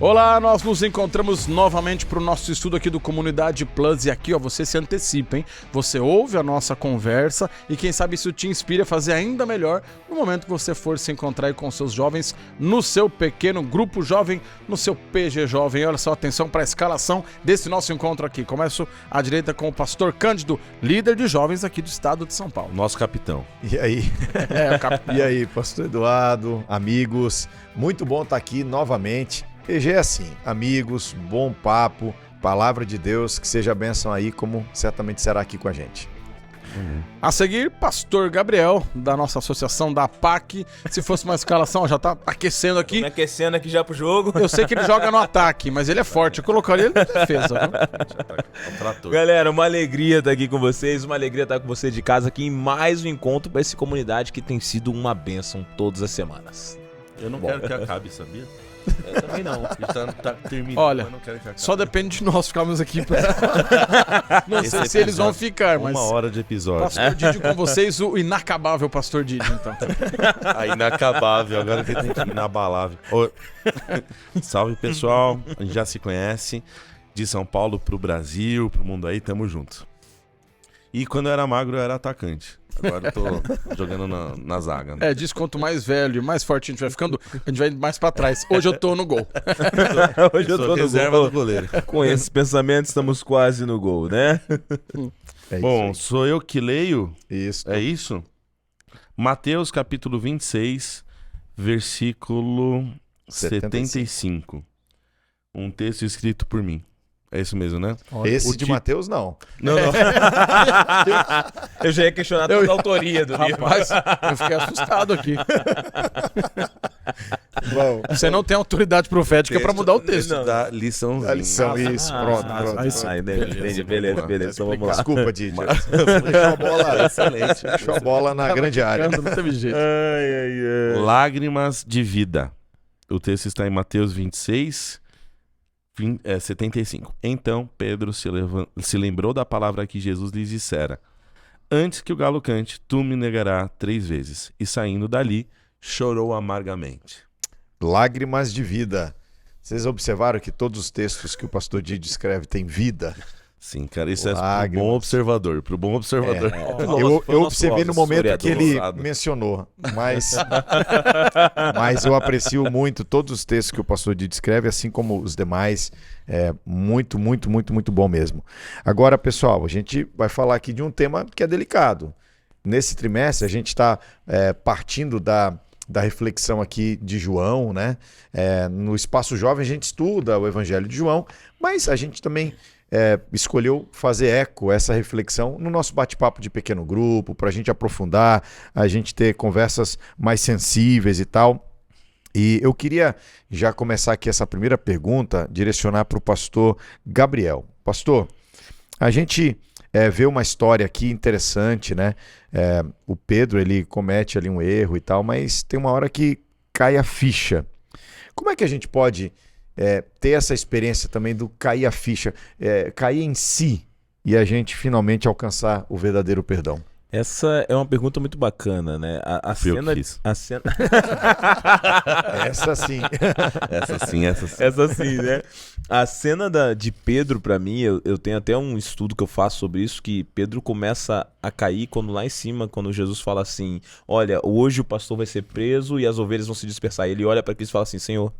Olá, nós nos encontramos novamente para o nosso estudo aqui do Comunidade Plus. E aqui, ó, você se antecipa, hein? Você ouve a nossa conversa e quem sabe isso te inspira a fazer ainda melhor no momento que você for se encontrar aí com seus jovens no seu pequeno grupo jovem, no seu PG Jovem. Olha só, atenção para a escalação desse nosso encontro aqui. Começo à direita com o pastor Cândido, líder de jovens aqui do estado de São Paulo. Nosso capitão. E aí? O capitão. E aí, pastor Eduardo, amigos, muito bom estar aqui novamente. PG é assim, amigos, bom papo, palavra de Deus, que seja bênção aí, como certamente será aqui com a gente. A seguir, pastor Gabriel, da nossa associação da PAC. Se fosse uma escalação, já tá aquecendo aqui. Tô me aquecendo aqui já pro jogo. Eu sei que ele joga no ataque, mas ele é forte. Eu colocaria ele na defesa. Viu? Galera, uma alegria estar aqui com vocês, uma alegria estar com você de casa aqui em mais um encontro para essa comunidade que tem sido uma bênção todas as semanas. Eu não quero que acabe, sabia? Eu também não. Tá terminando, Olha, mas não quero que acabe. só depende de nós ficarmos aqui. Não sei se eles vão ficar, mas... 1 hora de episódio. Pastor Didi com vocês, o inacabável pastor Didi, então. A inacabável, agora que tem que inabalável. Salve, pessoal. A gente já se conhece. De São Paulo pro Brasil, pro mundo aí, tamo junto. E quando eu era magro, eu era atacante. Agora eu tô jogando na zaga. Né? Diz quanto mais velho e mais forte a gente vai ficando, a gente vai indo mais pra trás. Hoje eu tô no gol. Hoje eu Sou tô no reserva gol. do goleiro. Com esse pensamento, estamos quase no gol, né? É Bom, isso sou eu que leio. Isso. É isso? Mateus capítulo 26, versículo 75. Um texto escrito por mim. É isso mesmo, né? Esse de Mateus, não. Não. Eu já ia questionar toda a autoria do livro. Rapaz, eu fiquei assustado aqui. Bom, Você não tem autoridade profética pra mudar o texto. Não. Da liçãozinha. a lição, isso, pronto. aí sim. Beleza. Então vamos lá. Desculpa, Didi. Deixou a bola, Excelente. deixou a bola na grande área. Não teve jeito. Lágrimas de vida. O texto está em Mateus 26, 75. Então Pedro se lembrou da palavra que Jesus lhes dissera: antes que o galo cante, tu me negarás 3 vezes. E saindo dali, chorou amargamente. Lágrimas de vida. Vocês observaram que todos os textos que o pastor Didi escreve têm vida? Sim, cara, isso é Lágrimas. pro bom observador. Pro bom observador. Eu observei no momento que ele historiador. mencionou, mas eu aprecio muito todos os textos que o pastor Didi escreve, assim como os demais. É muito bom mesmo. Agora, pessoal, a gente vai falar aqui de um tema que é delicado. Nesse trimestre, a gente está partindo da reflexão aqui de João, né? No Espaço Jovem, a gente estuda o Evangelho de João, mas a gente também escolheu fazer eco essa reflexão no nosso bate-papo de pequeno grupo, para a gente aprofundar, a gente ter conversas mais sensíveis e tal. E eu queria já começar aqui essa primeira pergunta, direcionar para o pastor Gabriel. Pastor, a gente vê uma história aqui interessante, né? O Pedro, ele comete ali um erro e tal, mas tem uma hora que cai a ficha. Como é que a gente pode ter essa experiência também do cair a ficha, cair em si e a gente finalmente alcançar o verdadeiro perdão? Essa é uma pergunta muito bacana, né? A cena... Essa sim. Essa sim. né? A cena de Pedro, pra mim, eu tenho até um estudo que eu faço sobre isso, que Pedro começa a cair quando lá em cima, quando Jesus fala assim: olha, hoje o pastor vai ser preso e as ovelhas vão se dispersar. Ele olha pra Cristo e fala assim: Senhor,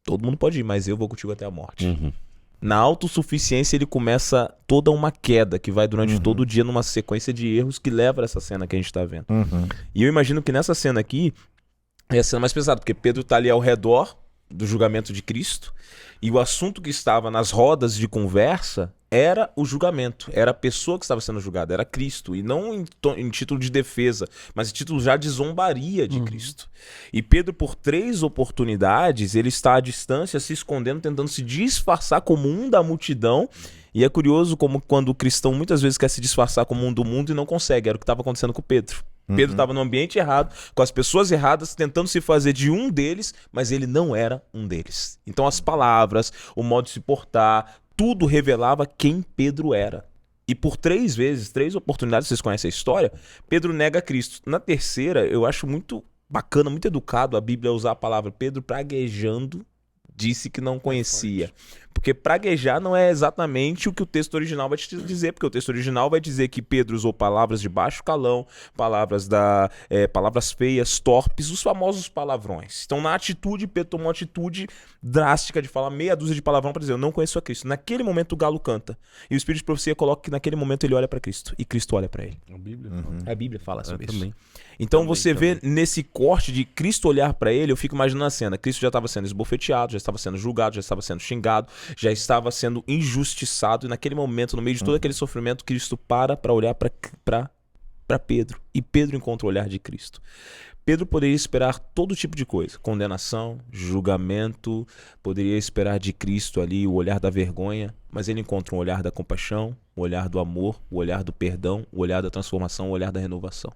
todo mundo pode ir, mas eu vou contigo até a morte. Uhum. Na autossuficiência ele começa toda uma queda que vai durante todo o dia numa sequência de erros que leva a essa cena que a gente tá vendo. E eu imagino que nessa cena aqui é a cena mais pesada, porque Pedro tá ali ao redor do julgamento de Cristo e o assunto que estava nas rodas de conversa era o julgamento, era a pessoa que estava sendo julgada, era Cristo, e não em título de defesa, mas em título já de zombaria de Cristo. E Pedro, por 3 oportunidades, ele está à distância, se escondendo, tentando se disfarçar como um da multidão. E é curioso como quando o cristão muitas vezes quer se disfarçar como um do mundo e não consegue. Era o que estava acontecendo com Pedro. Pedro estava no ambiente errado, com as pessoas erradas, tentando se fazer de um deles, mas ele não era um deles. Então as palavras, o modo de se portar, tudo revelava quem Pedro era. E por 3 vezes, 3 oportunidades, vocês conhecem a história, Pedro nega Cristo. Na terceira, eu acho muito bacana, muito educado a Bíblia usar a palavra Pedro praguejando disse que não conhecia. Porque praguejar não é exatamente o que o texto original vai te dizer, porque o texto original vai dizer que Pedro usou palavras de baixo calão, palavras feias, torpes, os famosos palavrões. Então, na atitude, Pedro tomou uma atitude drástica de falar meia dúzia de palavrão para dizer, eu não conheço a Cristo. Naquele momento o galo canta. E o Espírito de Profecia coloca que naquele momento ele olha para Cristo, e Cristo olha para ele. A Bíblia. A Bíblia fala sobre isso. Também. Então Também, você vê nesse corte de Cristo olhar para ele, eu fico imaginando a cena. Cristo já estava sendo esbofeteado, já estava sendo julgado, já estava sendo xingado, já estava sendo injustiçado. E naquele momento, no meio de todo aquele sofrimento, Cristo para olhar para Pedro. E Pedro encontra o olhar de Cristo. Pedro poderia esperar todo tipo de coisa. Condenação, julgamento, poderia esperar de Cristo ali o olhar da vergonha, mas ele encontra um olhar da compaixão, o olhar do amor, o olhar do perdão, o olhar da transformação, o olhar da renovação.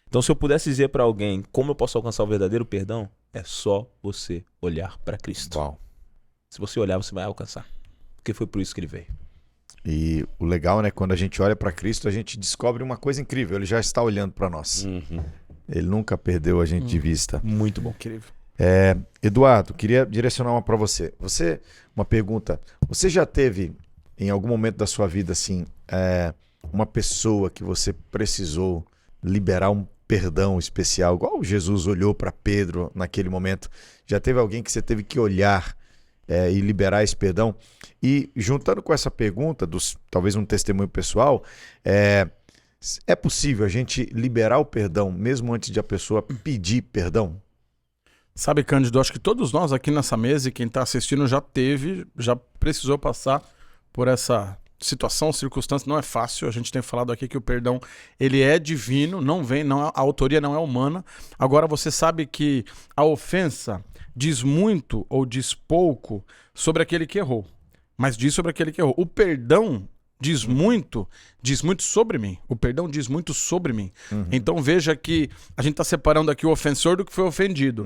Então, se eu pudesse dizer para alguém como eu posso alcançar o verdadeiro perdão, é só você olhar para Cristo. Uau. Se você olhar, você vai alcançar. Porque foi por isso que ele veio. E o legal, né? Quando a gente olha para Cristo, a gente descobre uma coisa incrível. Ele já está olhando para nós. Ele nunca perdeu a gente de vista. Muito bom. Incrível. Eduardo, queria direcionar uma para você. Uma pergunta. Você já teve, em algum momento da sua vida, assim, uma pessoa que você precisou liberar um perdão especial, igual Jesus olhou para Pedro naquele momento? Já teve alguém que você teve que olhar e liberar esse perdão? E juntando com essa pergunta, talvez um testemunho pessoal, é possível a gente liberar o perdão mesmo antes de a pessoa pedir perdão? Sabe, Cândido, acho que todos nós aqui nessa mesa e quem está assistindo já precisou passar por essa situação, circunstância. Não é fácil. A gente tem falado aqui que o perdão, ele é divino, a autoria não é humana. Agora, você sabe que a ofensa diz muito ou diz pouco sobre aquele que errou, mas diz sobre aquele que errou. O perdão diz muito sobre mim. O perdão diz muito sobre mim. Então veja que a gente está separando aqui o ofensor do que foi ofendido.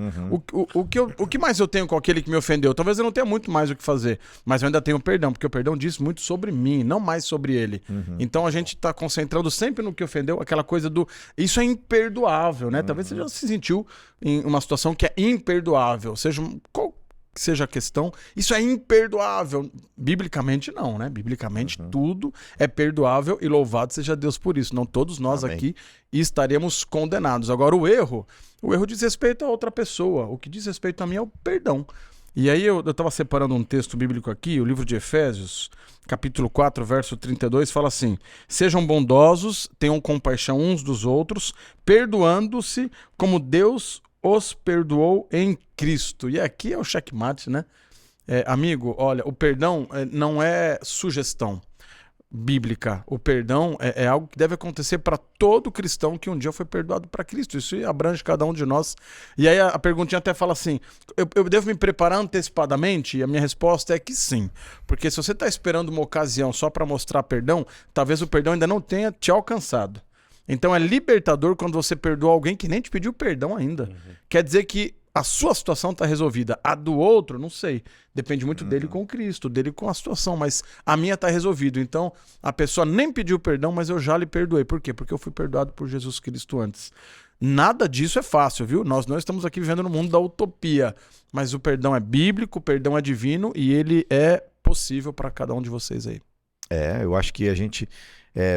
O que mais eu tenho com aquele que me ofendeu? Talvez eu não tenha muito mais o que fazer, mas eu ainda tenho perdão, porque o perdão diz muito sobre mim, não mais sobre ele. Então a gente está concentrando sempre no que ofendeu, aquela coisa do... Isso é imperdoável, né? Talvez você já se sentiu em uma situação que é imperdoável, seja qual que seja a questão, isso é imperdoável. Biblicamente não, né? Biblicamente tudo é perdoável e louvado seja Deus por isso. Não todos nós Amém. aqui estaremos condenados. Agora o erro diz respeito a outra pessoa. O que diz respeito a mim é o perdão. E aí eu estava separando um texto bíblico aqui, o livro de Efésios, capítulo 4, verso 32, fala assim: sejam bondosos, tenham compaixão uns dos outros, perdoando-se como Deus os perdoou em Cristo. E aqui é o checkmate, né? Amigo, olha, o perdão não é sugestão bíblica. O perdão é algo que deve acontecer para todo cristão que um dia foi perdoado para Cristo. Isso abrange cada um de nós. E aí a perguntinha até fala assim: eu devo me preparar antecipadamente? E a minha resposta é que sim. Porque se você está esperando uma ocasião só para mostrar perdão, talvez o perdão ainda não tenha te alcançado. Então é libertador quando você perdoa alguém que nem te pediu perdão ainda. Quer dizer que a sua situação está resolvida. A do outro, não sei. Depende muito dele com Cristo, dele com a situação. Mas a minha está resolvida. Então a pessoa nem pediu perdão, mas eu já lhe perdoei. Por quê? Porque eu fui perdoado por Jesus Cristo antes. Nada disso é fácil, viu? Nós não estamos aqui vivendo no mundo da utopia. Mas o perdão é bíblico, o perdão é divino e ele é possível para cada um de vocês aí. Eu acho que a gente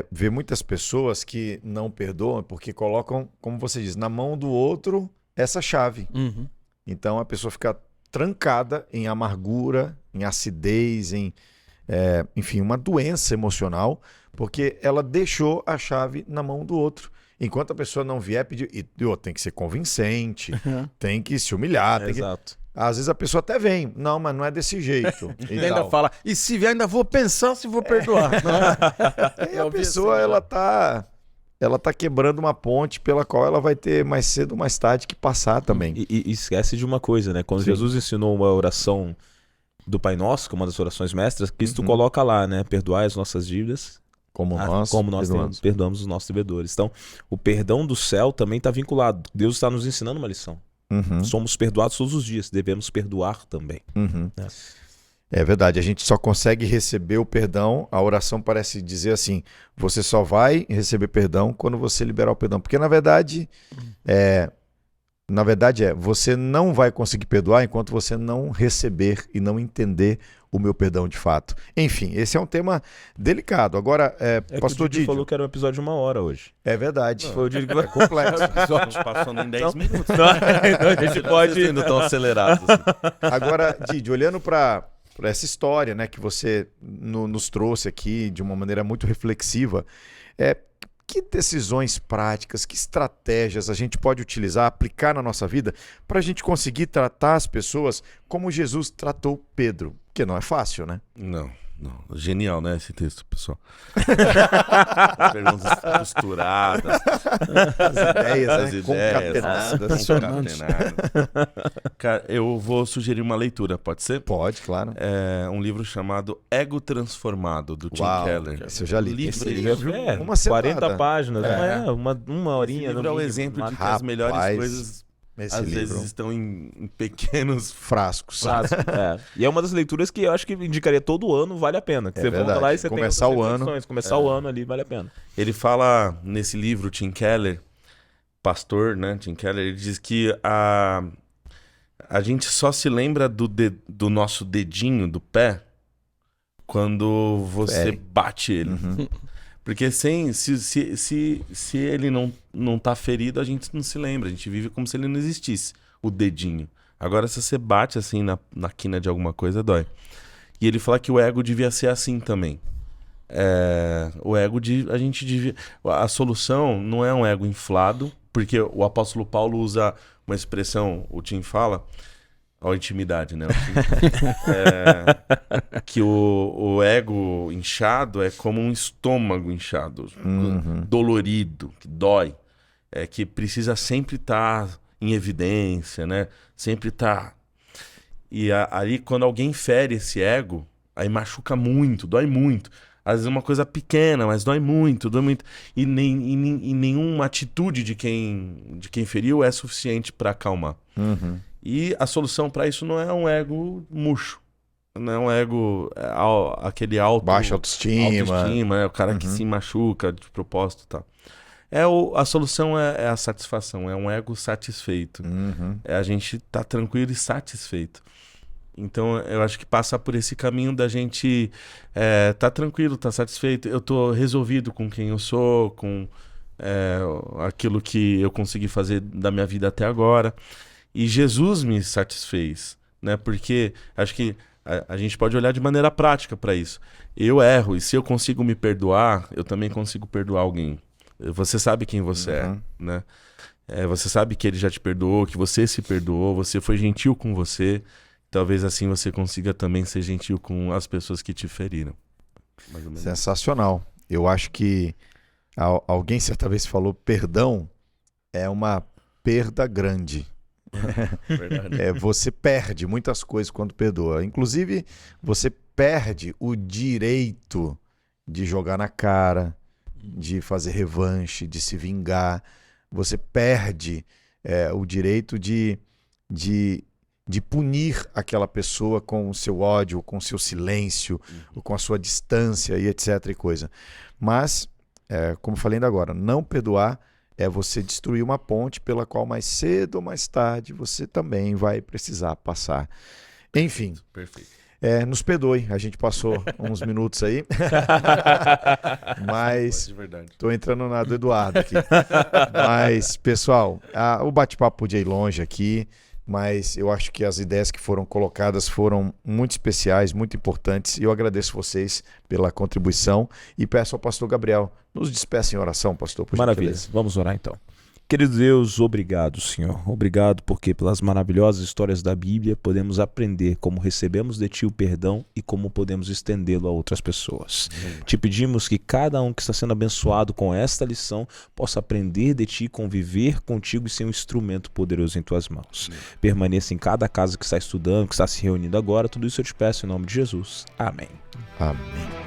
vê muitas pessoas que não perdoam porque colocam, como você diz, na mão do outro essa chave. Então a pessoa fica trancada em amargura, em acidez, enfim, uma doença emocional, porque ela deixou a chave na mão do outro. Enquanto a pessoa não vier pedir, tem que ser convincente, tem que se humilhar. Exato. Às vezes a pessoa até vem, não, mas não é desse jeito. E ainda fala, e se vier ainda vou pensar se vou perdoar. E a pessoa, ela tá quebrando uma ponte pela qual ela vai ter mais cedo ou mais tarde que passar também. E esquece de uma coisa, né? Quando Jesus ensinou uma oração do Pai Nosso, que é uma das orações mestras, Cristo coloca lá, né? Perdoai as nossas dívidas, como nós perdoamos os nossos devedores. Então, o perdão do céu também está vinculado. Deus está nos ensinando uma lição. Somos perdoados todos os dias, devemos perdoar também. É verdade, a gente só consegue receber o perdão. A oração parece dizer assim: você só vai receber perdão quando você liberar o perdão. Porque, na verdade, Na verdade você não vai conseguir perdoar enquanto você não receber e não entender o meu perdão de fato. Enfim, esse é um tema delicado. Agora, pastor Didi Didio falou que era um episódio de 1 hora hoje. É verdade. Foi o dia que É complexo. Não passou nem 10 minutos. Então a gente pode... Vocês ainda tão acelerados. Assim. Agora, Didi, olhando para essa história, né, que você nos trouxe aqui de uma maneira muito reflexiva, que decisões práticas, que estratégias a gente pode utilizar, aplicar na nossa vida para a gente conseguir tratar as pessoas como Jesus tratou Pedro? Porque não é fácil, né? Não. Genial, né, esse texto, pessoal? As perguntas costuradas. As ideias, concatenadas. Cara, eu vou sugerir uma leitura, pode ser? Pode, claro. É um livro chamado Ego Transformado, do Tim Keller. Esse eu já li. Esse livro uma semana. 40 páginas, uma horinha. Esse livro é o exemplo de que as melhores coisas... Às vezes estão em pequenos frascos. E é uma das leituras que eu acho que indicaria todo ano, vale a pena. Que você volta lá e você começar tem o ano. Começar o ano ali, vale a pena. Ele fala nesse livro, Tim Keller, pastor, né? Tim Keller, ele diz que a gente só se lembra do nosso dedinho do pé quando você bate ele. Uhum. Porque se ele não tá ferido, a gente não se lembra. A gente vive como se ele não existisse, o dedinho. Agora, se você bate assim na quina de alguma coisa, dói. E ele fala que o ego devia ser assim também. O ego, a gente devia... A solução não é um ego inflado, porque o apóstolo Paulo usa uma expressão, o Tim fala... Olha a intimidade, né? Que o ego inchado é como um estômago inchado, dolorido, que dói, que precisa sempre estar em evidência, né? Sempre estar... E aí, quando alguém fere esse ego, aí machuca muito, dói muito. Às vezes é uma coisa pequena, mas dói muito. E nenhuma atitude de quem feriu é suficiente para acalmar. Uhum. E a solução para isso não é um ego murcho. Não é um ego, aquele baixa autoestima. É o cara que se machuca de propósito e tal. A solução é a satisfação, é um ego satisfeito. É a gente tá tranquilo e satisfeito. Então eu acho que passa por esse caminho da gente tá tranquilo, tá satisfeito. Eu tô resolvido com quem eu sou, com aquilo que eu consegui fazer da minha vida até agora. E Jesus me satisfez, né? Porque acho que a gente pode olhar de maneira prática para isso. Eu erro, e se eu consigo me perdoar, eu também consigo perdoar alguém. Você sabe quem você é, né? Você sabe que ele já te perdoou, que você se perdoou, você foi gentil com você. Talvez assim você consiga também ser gentil com as pessoas que te feriram. Mais ou menos. Sensacional. Eu acho que alguém certa vez falou: perdão é uma perda grande. Você perde muitas coisas quando perdoa. Inclusive, você perde o direito de jogar na cara, de fazer revanche, de se vingar. Você perde o direito de punir aquela pessoa com o seu ódio, com o seu silêncio, ou com a sua distância e etc. e coisa. Mas, como falei ainda agora, não perdoar é você destruir uma ponte pela qual mais cedo ou mais tarde você também vai precisar passar. Enfim, Perfeito. Nos perdoe, a gente passou uns minutos aí, mas estou entrando na do Eduardo aqui. Mas, pessoal, o bate-papo podia ir longe aqui, mas eu acho que as ideias que foram colocadas foram muito especiais, muito importantes, e eu agradeço vocês pela contribuição e peço ao pastor Gabriel, nos despeça em oração, pastor. Por Maravilha, gentileza. vamos orar então. Querido Deus, obrigado, Senhor. Obrigado porque pelas maravilhosas histórias da Bíblia podemos aprender como recebemos de Ti o perdão e como podemos estendê-lo a outras pessoas. Te pedimos que cada um que está sendo abençoado com esta lição possa aprender de Ti, conviver contigo e ser um instrumento poderoso em Tuas mãos. Permaneça em cada casa que está estudando, que está se reunindo agora. Tudo isso eu te peço em nome de Jesus. Amém. Amém.